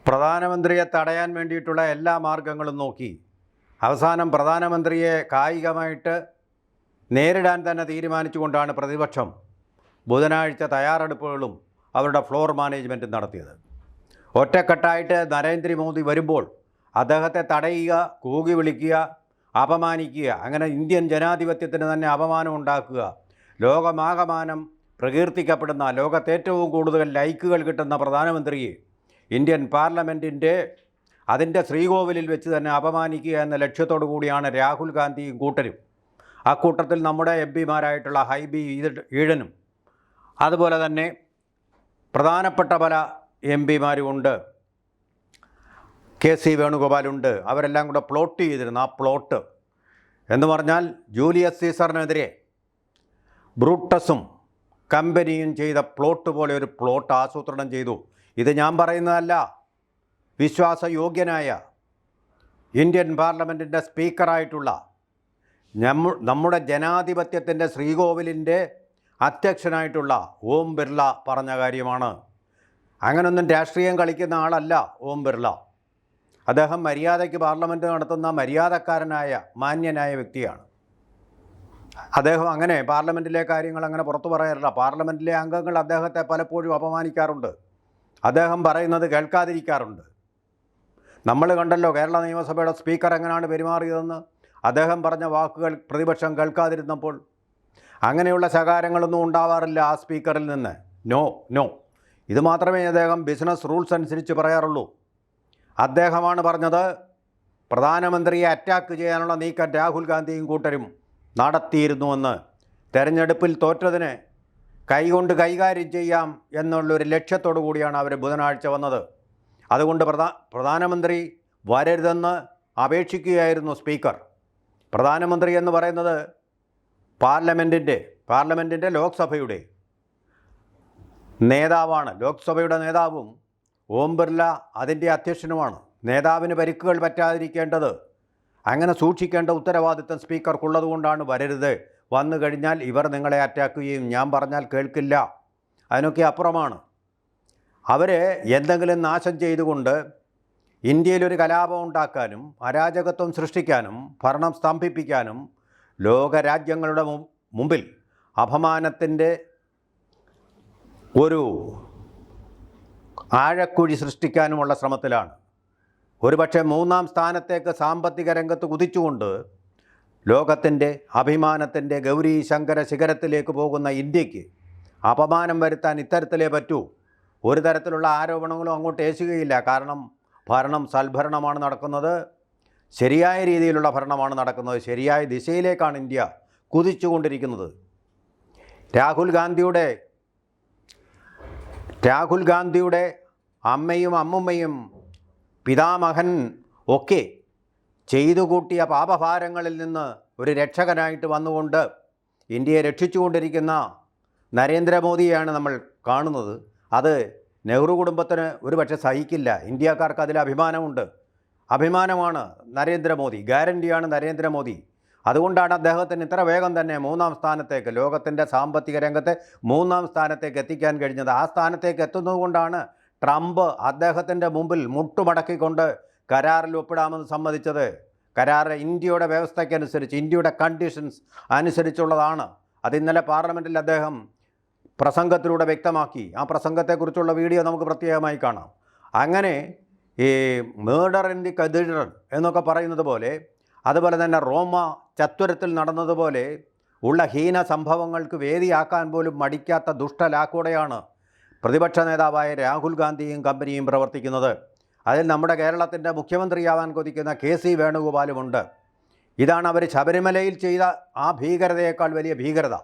പ്രധാനമന്ത്രിയെ തടയാൻ വേണ്ടിയിട്ടുള്ള എല്ലാ മാർഗങ്ങളും നോക്കി അവസാനം പ്രധാനമന്ത്രിയെ കായികമായിട്ട് നേരിടാൻ തന്നെ തീരുമാനിച്ചുകൊണ്ടാണ് പ്രതിപക്ഷം ബുധനാഴ്ച തയ്യാറെടുപ്പുകളും അവരുടെ ഫ്ലോർ മാനേജ്മെൻറ്റും നടത്തിയത്. ഒറ്റക്കെട്ടായിട്ട് നരേന്ദ്രമോദി വരുമ്പോൾ അദ്ദേഹത്തെ തടയുക, കൂകി വിളിക്കുക, അപമാനിക്കുക, അങ്ങനെ ഇന്ത്യൻ ജനാധിപത്യത്തിന് തന്നെ അപമാനം ഉണ്ടാക്കുക, ലോകമാകമാനം പ്രകീർത്തിക്കപ്പെടുന്ന, ലോകത്ത് ഏറ്റവും കൂടുതൽ ലൈക്കുകൾ കിട്ടുന്ന പ്രധാനമന്ത്രിയെ ഇന്ത്യൻ പാർലമെൻറ്റിൻ്റെ അതിൻ്റെ ശ്രീകോവിലിൽ വെച്ച് തന്നെ അപമാനിക്കുക എന്ന ലക്ഷ്യത്തോടു കൂടിയാണ് രാഹുൽ ഗാന്ധിയും കൂട്ടരും. അക്കൂട്ടത്തിൽ നമ്മുടെ എം പിമാരായിട്ടുള്ള ഹൈബി ഈഡനും അതുപോലെ തന്നെ പ്രധാനപ്പെട്ട പല എം പിമാരുമുണ്ട്, കെ.സി. വേണുഗോപാലുണ്ട്. അവരെല്ലാം കൂടെ പ്ലോട്ട് ചെയ്തിരുന്നു. ആ പ്ലോട്ട് എന്ന് പറഞ്ഞാൽ ജൂലിയസ് സീസറിനെതിരെ ബ്രൂട്ടസും കമ്പനിയും ചെയ്ത പ്ലോട്ട് പോലെ ഒരു പ്ലോട്ട് ആസൂത്രണം ചെയ്തു. ഇത് ഞാൻ പറയുന്നതല്ല, വിശ്വാസയോഗ്യനായ ഇന്ത്യൻ പാർലമെൻറ്റിൻ്റെ സ്പീക്കറായിട്ടുള്ള നമ്മുടെ ജനാധിപത്യത്തിൻ്റെ ശ്രീകോവിലിൻ്റെ അധ്യക്ഷനായിട്ടുള്ള ഓം ബിർള പറഞ്ഞ കാര്യമാണ്. അങ്ങനൊന്നും രാഷ്ട്രീയം കളിക്കുന്ന ആളല്ല ഓം ബിർള. അദ്ദേഹം മര്യാദയ്ക്ക് പാർലമെൻറ്റ് നടത്തുന്ന മര്യാദക്കാരനായ മാന്യനായ വ്യക്തിയാണ്. അദ്ദേഹം അങ്ങനെ പാർലമെൻറ്റിലെ കാര്യങ്ങൾ അങ്ങനെ പുറത്തു പറയാറില്ല. പാർലമെൻറ്റിലെ അംഗങ്ങൾ അദ്ദേഹത്തെ പലപ്പോഴും അപമാനിക്കാറുണ്ട്, അദ്ദേഹം പറയുന്നത് കേൾക്കാതിരിക്കാറുണ്ട്. നമ്മൾ കണ്ടല്ലോ കേരള നിയമസഭയുടെ സ്പീക്കർ എങ്ങനെയാണ് പെരുമാറിയതെന്ന്. അദ്ദേഹം പറഞ്ഞ വാക്കുകൾ പ്രതിപക്ഷം കേൾക്കാതിരുന്നപ്പോൾ അങ്ങനെയുള്ള ശകാരങ്ങളൊന്നും ഉണ്ടാവാറില്ല ആ സ്പീക്കറിൽ നിന്ന്. നോ നോ, ഇത് മാത്രമേ അദ്ദേഹം ബിസിനസ് റൂൾസ് അനുസരിച്ച് പറയാറുള്ളൂ. അദ്ദേഹമാണ് പറഞ്ഞത് പ്രധാനമന്ത്രിയെ അറ്റാക്ക് ചെയ്യാനുള്ള നീക്കം രാഹുൽ ഗാന്ധിയും കൂട്ടരും നടത്തിയിരുന്നുവെന്ന്. തെരഞ്ഞെടുപ്പിൽ തോറ്റതിന് കൈകൊണ്ട് കൈകാര്യം ചെയ്യാം എന്നുള്ളൊരു ലക്ഷ്യത്തോടു കൂടിയാണ് അവർ ബുധനാഴ്ച വന്നത്. അതുകൊണ്ട് പ്രധാനമന്ത്രി വരരുതെന്ന് അപേക്ഷിക്കുകയായിരുന്നു സ്പീക്കർ. പ്രധാനമന്ത്രി എന്ന് പറയുന്നത് പാർലമെൻറ്റിൻ്റെ ലോക്സഭയുടെ നേതാവാണ്. ലോക്സഭയുടെ നേതാവും ഓം ബിർള അതിൻ്റെ അധ്യക്ഷനുമാണ്. നേതാവിന് പരിക്കുകൾ പറ്റാതിരിക്കേണ്ടത്, അങ്ങനെ സൂക്ഷിക്കേണ്ട ഉത്തരവാദിത്തം സ്പീക്കർക്കുള്ളതുകൊണ്ടാണ് വരരുത്. വന്നു കഴിഞ്ഞാൽ ഇവർ നിങ്ങളെ അറ്റാക്ക് ചെയ്യും, ഞാൻ പറഞ്ഞാൽ കേൾക്കില്ല, അതിനൊക്കെ അപ്പുറമാണ്. അവർ എന്തെങ്കിലും നാശം ചെയ്തുകൊണ്ട് ഇന്ത്യയിലൊരു കലാപം ഉണ്ടാക്കാനും അരാജകത്വം സൃഷ്ടിക്കാനും ഭരണം സ്തംഭിപ്പിക്കാനും ലോകരാജ്യങ്ങളുടെ മുമ്പിൽ അപമാനത്തിൻ്റെ ഒരു ആഴക്കുഴി സൃഷ്ടിക്കാനുമുള്ള ശ്രമത്തിലാണ്. ഒരുപക്ഷെ 3-ാം സ്ഥാനത്തേക്ക് സാമ്പത്തിക രംഗത്ത് കുതിച്ചുകൊണ്ട് ലോകത്തിൻ്റെ അഭിമാനത്തിൻ്റെ ഗൗരി ശങ്കര ശിഖരത്തിലേക്ക് പോകുന്ന ഇന്ത്യക്ക് അപമാനം വരുത്താൻ ഇത്തരത്തിലേ പറ്റൂ. ഒരു തരത്തിലുള്ള ആരോപണങ്ങളും അങ്ങോട്ട് ഏശുകയില്ല. കാരണം ഭരണം സൽഭരണമാണ് നടക്കുന്നത്, ശരിയായ രീതിയിലുള്ള ഭരണമാണ് നടക്കുന്നത്, ശരിയായ ദിശയിലേക്കാണ് ഇന്ത്യ കുതിച്ചുകൊണ്ടിരിക്കുന്നത്. രാഹുൽ ഗാന്ധിയുടെ അമ്മയും അമ്മുമ്മയും പിതാമഹൻ ഒക്കെ ചെയ്തു കൂട്ടിയ പാപഭാരങ്ങളിൽ നിന്ന് ഒരു രക്ഷകനായിട്ട് വന്നുകൊണ്ട് ഇന്ത്യയെ രക്ഷിച്ചുകൊണ്ടിരിക്കുന്ന നരേന്ദ്രമോദിയെയാണ് നമ്മൾ കാണുന്നത്. അത് നെഹ്റു കുടുംബത്തിന് ഒരു പക്ഷേ സഹിക്കില്ല. ഇന്ത്യക്കാർക്ക് അതിൽ അഭിമാനമാണ് നരേന്ദ്രമോദി, ഗ്യാരണ്ടിയാണ് നരേന്ദ്രമോദി. അതുകൊണ്ടാണ് അദ്ദേഹത്തിന് ഇത്ര വേഗം തന്നെ 3-ാം സ്ഥാനത്തേക്ക്, ലോകത്തിൻ്റെ സാമ്പത്തിക രംഗത്തെ 3-ാം സ്ഥാനത്തേക്ക് എത്തിക്കാൻ കഴിഞ്ഞത്. ആ സ്ഥാനത്തേക്ക് എത്തുന്നതുകൊണ്ടാണ് ട്രംപ് അദ്ദേഹത്തിൻ്റെ മുമ്പിൽ മുട്ടുമടക്കിക്കൊണ്ട് കരാറിൽ ഒപ്പിടാമെന്ന് സമ്മതിച്ചത്. കരാർ ഇന്ത്യയുടെ വ്യവസ്ഥയ്ക്കനുസരിച്ച്, ഇന്ത്യയുടെ കണ്ടീഷൻസ് അനുസരിച്ചുള്ളതാണ്. അത് ഇന്നലെ പാർലമെൻറ്റിൽ അദ്ദേഹം പ്രസംഗത്തിലൂടെ വ്യക്തമാക്കി. ആ പ്രസംഗത്തെക്കുറിച്ചുള്ള വീഡിയോ നമുക്ക് പ്രത്യേകമായി കാണാം. അങ്ങനെ ഈ മേർഡർ ഇൻ ദി കത്തീഡ്രൽ എന്നൊക്കെ പറയുന്നത് പോലെ, അതുപോലെ തന്നെ റോമ ചത്വരത്തിൽ നടന്നതുപോലെ ഉള്ള ഹീന സംഭവങ്ങൾക്ക് വേദിയാക്കാൻ പോലും മടിക്കാത്ത ദുഷ്ടലാക്കോടെയാണ് പ്രതിപക്ഷ നേതാവായ രാഹുൽ ഗാന്ധിയും കമ്പനിയും പ്രവർത്തിക്കുന്നത്. അതിൽ നമ്മുടെ കേരളത്തിൻ്റെ മുഖ്യമന്ത്രിയാവാൻ കൊതിക്കുന്ന കെ.സി. വേണുഗോപാലുമുണ്ട്. ഇതാണ് അവർ ശബരിമലയിൽ ചെയ്ത ആ ഭീകരതയേക്കാൾ വലിയ ഭീകരത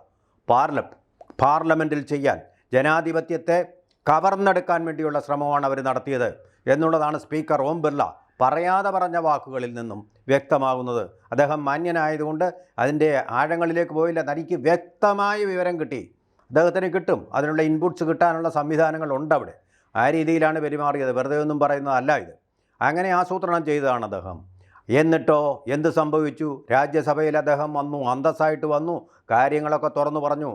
പാർലമെൻറ്റിൽ ചെയ്യാൻ, ജനാധിപത്യത്തെ കവർന്നെടുക്കാൻ വേണ്ടിയുള്ള ശ്രമമാണ് അവർ നടത്തിയത് എന്നുള്ളതാണ് സ്പീക്കർ ഓം ബിർള പറയാതെ പറഞ്ഞ വാക്കുകളിൽ നിന്നും വ്യക്തമാകുന്നത്. അദ്ദേഹം മാന്യനായതുകൊണ്ട് അതിൻ്റെ ആഴങ്ങളിലേക്ക് പോയില്ല. തനിക്ക് വ്യക്തമായ വിവരം കിട്ടി, അദ്ദേഹത്തിന് കിട്ടും, അതിനുള്ള ഇൻപുട്സ് കിട്ടാനുള്ള സംവിധാനങ്ങളുണ്ട് അവിടെ. ആ രീതിയിലാണ് പെരുമാറിയത്, വെറുതെ ഒന്നും പറയുന്നതല്ല ഇത്. അങ്ങനെ ആസൂത്രണം ചെയ്തതാണ് അദ്ദേഹം. എന്നിട്ടോ എന്ത് സംഭവിച്ചു? രാജ്യസഭയിൽ അദ്ദേഹം വന്നു, അന്തസ്സായിട്ട് വന്നു, കാര്യങ്ങളൊക്കെ തുറന്നു പറഞ്ഞു.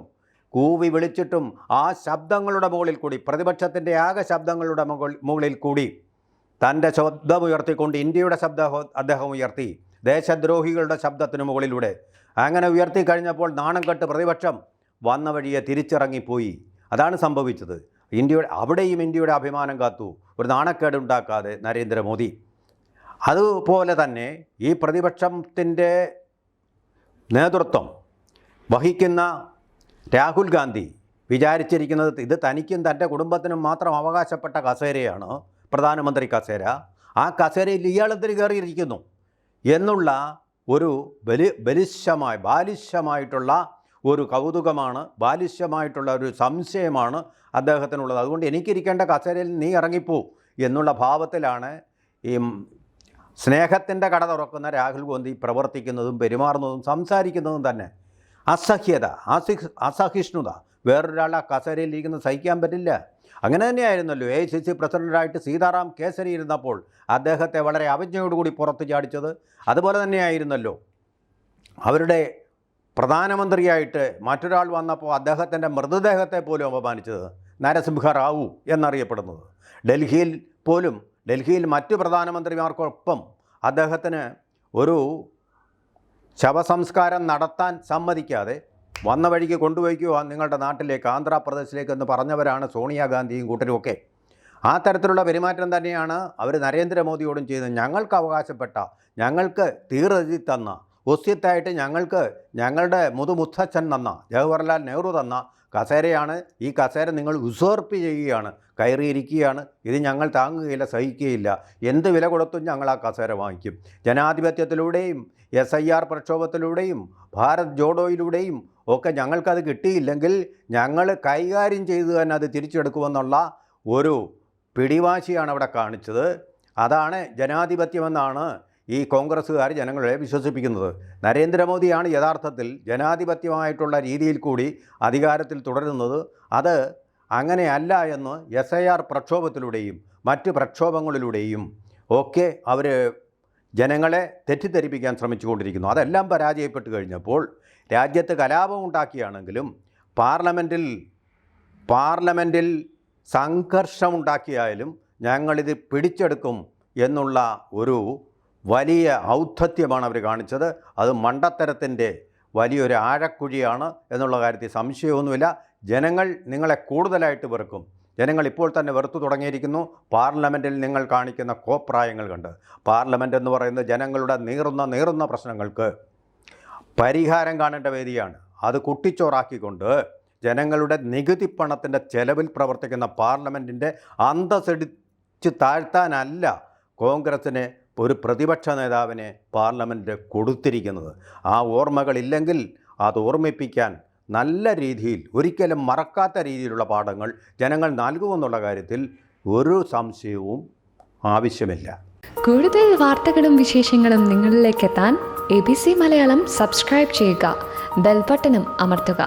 കൂവി വിളിച്ചിട്ടും ആ ശബ്ദങ്ങളുടെ മുകളിൽ കൂടി, പ്രതിപക്ഷത്തിൻ്റെ ആകെ ശബ്ദങ്ങളുടെ മുകളിൽ കൂടി തൻ്റെ ശബ്ദമുയർത്തിക്കൊണ്ട് ഇന്ത്യയുടെ ശബ്ദം അദ്ദേഹം ഉയർത്തി, ദേശദ്രോഹികളുടെ ശബ്ദത്തിന് മുകളിലൂടെ. അങ്ങനെ ഉയർത്തി കഴിഞ്ഞപ്പോൾ നാണം കെട്ട് പ്രതിപക്ഷം വന്ന വഴിയെ തിരിച്ചിറങ്ങിപ്പോയി. അതാണ് സംഭവിച്ചത്. അവിടെയും ഇന്ത്യയുടെ അഭിമാനം കാത്തു, ഒരു നാണക്കേടുണ്ടാക്കാതെ നരേന്ദ്രമോദി. അതുപോലെ തന്നെ ഈ പ്രതിപക്ഷത്തിൻ്റെ നേതൃത്വം വഹിക്കുന്ന രാഹുൽ ഗാന്ധി വിചാരിച്ചിരിക്കുന്നത് ഇത് തനിക്കും തൻ്റെ കുടുംബത്തിനും മാത്രം അവകാശപ്പെട്ട കസേരയാണ്, പ്രധാനമന്ത്രി കസേര. ആ കസേരയിൽ ഇയാളെന്തിന് കയറിയിരിക്കുന്നു എന്നുള്ള ഒരു ബാലിശമായിട്ടുള്ള ഒരു കൗതുകമാണ്, ബാലിശമായിട്ടുള്ള ഒരു സംശയമാണ് അദ്ദേഹത്തിനുള്ളത്. അതുകൊണ്ട് എനിക്കിരിക്കേണ്ട കസേരയിൽ നീ ഇറങ്ങിപ്പോ എന്നുള്ള ഭാവത്തിലാണ് ഈ സ്നേഹത്തിൻ്റെ കട തുറക്കുന്ന രാഹുൽ ഗാന്ധി പ്രവർത്തിക്കുന്നതും പെരുമാറുന്നതും സംസാരിക്കുന്നതും തന്നെ. അസഹ്യത, അസഹിഷ്ണുത, വേറൊരാൾ ആ കസേരയിൽ ഇരിക്കുന്നത് സഹിക്കാൻ പറ്റില്ല. അങ്ങനെ തന്നെയായിരുന്നല്ലോ AICC പ്രസിഡൻ്റായിട്ട് സീതാറാം കേസരി ഇരുന്നപ്പോൾ അദ്ദേഹത്തെ വളരെ അവജ്ഞയോടുകൂടി പുറത്ത് ചാടിച്ചത്. അതുപോലെ തന്നെയായിരുന്നല്ലോ അവരുടെ പ്രധാനമന്ത്രിയായിട്ട് മറ്റൊരാൾ വന്നപ്പോൾ അദ്ദേഹത്തിൻ്റെ മൃതദേഹത്തെ പോലും അപമാനിച്ചത് നരസിംഹറാവു എന്നറിയപ്പെടുന്നത്. ഡൽഹിയിൽ മറ്റു പ്രധാനമന്ത്രിമാർക്കൊപ്പം അദ്ദേഹത്തിന് ഒരു ശവസംസ്കാരം നടത്താൻ സമ്മതിക്കാതെ വന്ന വഴിക്ക് കൊണ്ടുപോയിക്കുക നിങ്ങളുടെ നാട്ടിലേക്ക്, ആന്ധ്രാപ്രദേശിലേക്ക് എന്ന് പറഞ്ഞവരാണ് സോണിയാഗാന്ധിയും കൂട്ടരുമൊക്കെ. ആ തരത്തിലുള്ള പെരുമാറ്റം തന്നെയാണ് അവർ നരേന്ദ്രമോദിയോടും ചെയ്തത്. ഞങ്ങൾക്ക് അവകാശപ്പെട്ട, ഞങ്ങൾക്ക് തീറെഴുതി തന്ന, ഒസ്യത്തായിട്ട് ഞങ്ങളുടെ മുതുമുത്തച്ഛൻ തന്ന, ജവഹർലാൽ നെഹ്റു തന്ന കസേരയാണ്. ഈ കസേര നിങ്ങൾ ഉസേർപ്പ് ചെയ്യുകയാണ്, കയറിയിരിക്കുകയാണ്. ഇത് ഞങ്ങൾ താങ്ങുകയില്ല, സഹിക്കുകയില്ല. എന്ത് വില കൊടുത്തും ഞങ്ങൾ ആ കസേര വാങ്ങിക്കും. ജനാധിപത്യത്തിലൂടെയും SIR പ്രക്ഷോഭത്തിലൂടെയും ഭാരത് ജോഡോയിലൂടെയും ഒക്കെ ഞങ്ങൾക്കത് കിട്ടിയില്ലെങ്കിൽ ഞങ്ങൾ കൈകാര്യം ചെയ്തു തന്നെ അത് തിരിച്ചെടുക്കുമെന്നുള്ള ഒരു പിടിവാശിയാണ് അവിടെ കാണിച്ചത്. അതാണ് ജനാധിപത്യമെന്നാണ് ഈ കോൺഗ്രസ്സുകാർ ജനങ്ങളെ വിശ്വസിപ്പിക്കുന്നത്. നരേന്ദ്രമോദിയാണ് യഥാർത്ഥത്തിൽ ജനാധിപത്യമായിട്ടുള്ള രീതിയിൽ കൂടി അധികാരത്തിൽ തുടരുന്നത്. അത് അങ്ങനെയല്ല എന്ന് SIR പ്രക്ഷോഭത്തിലൂടെയും മറ്റ് പ്രക്ഷോഭങ്ങളിലൂടെയും ഒക്കെ അവർ ജനങ്ങളെ തെറ്റിദ്ധരിപ്പിക്കാൻ ശ്രമിച്ചുകൊണ്ടിരിക്കുന്നു. അതെല്ലാം പരാജയപ്പെട്ട് കഴിഞ്ഞപ്പോൾ രാജ്യത്ത് കലാപം ഉണ്ടാക്കിയാണെങ്കിലും പാർലമെൻറ്റിൽ സംഘർഷമുണ്ടാക്കിയാലും ഞങ്ങളിത് പിടിച്ചെടുക്കും എന്നുള്ള ഒരു വലിയ ഔദ്ധത്യമാണ് അവർ കാണിച്ചത്. അത് മണ്ടത്തരത്തിൻ്റെ വലിയൊരു ആഴക്കുഴിയാണ് എന്നുള്ള കാര്യത്തിൽ സംശയമൊന്നുമില്ല. ജനങ്ങൾ നിങ്ങളെ കൂടുതലായിട്ട് വെറുക്കും. ജനങ്ങൾ ഇപ്പോൾ തന്നെ വെറുത്തു തുടങ്ങിയിരിക്കുന്നു. പാർലമെൻറ്റിൽ നിങ്ങൾ കാണിക്കുന്ന കോപ്രായങ്ങൾ കണ്ട്. പാർലമെൻറ്റ് എന്ന് പറയുന്നത് ജനങ്ങളുടെ നീറുന്ന പ്രശ്നങ്ങൾക്ക് പരിഹാരം കാണേണ്ട വേദിയാണ്. അത് കുട്ടിച്ചോറാക്കിക്കൊണ്ട് ജനങ്ങളുടെ നികുതി പണത്തിൻ്റെ ചെലവിൽ പ്രവർത്തിക്കുന്ന പാർലമെൻറ്റിൻ്റെ അന്തസ്സിടിച്ച് താഴ്ത്താനല്ല കോൺഗ്രസ്സിന് ഒരു പ്രതിപക്ഷ നേതാവിനെ പാർലമെൻറ്റ് കൊടുത്തിരിക്കുന്നത്. ആ ഓർമ്മകളില്ലെങ്കിൽ അത് ഓർമ്മിപ്പിക്കാൻ നല്ല രീതിയിൽ, ഒരിക്കലും മറക്കാത്ത രീതിയിലുള്ള പാഠങ്ങൾ ജനങ്ങൾ നൽകുമെന്നുള്ള കാര്യത്തിൽ ഒരു സംശയവും ആവശ്യമില്ല. കൂടുതൽ വാർത്തകളും വിശേഷങ്ങളും നിങ്ങളിലേക്ക് എത്താൻ ABC മലയാളം സബ്സ്ക്രൈബ് ചെയ്യുക, ബെൽ ബട്ടണും അമർത്തുക.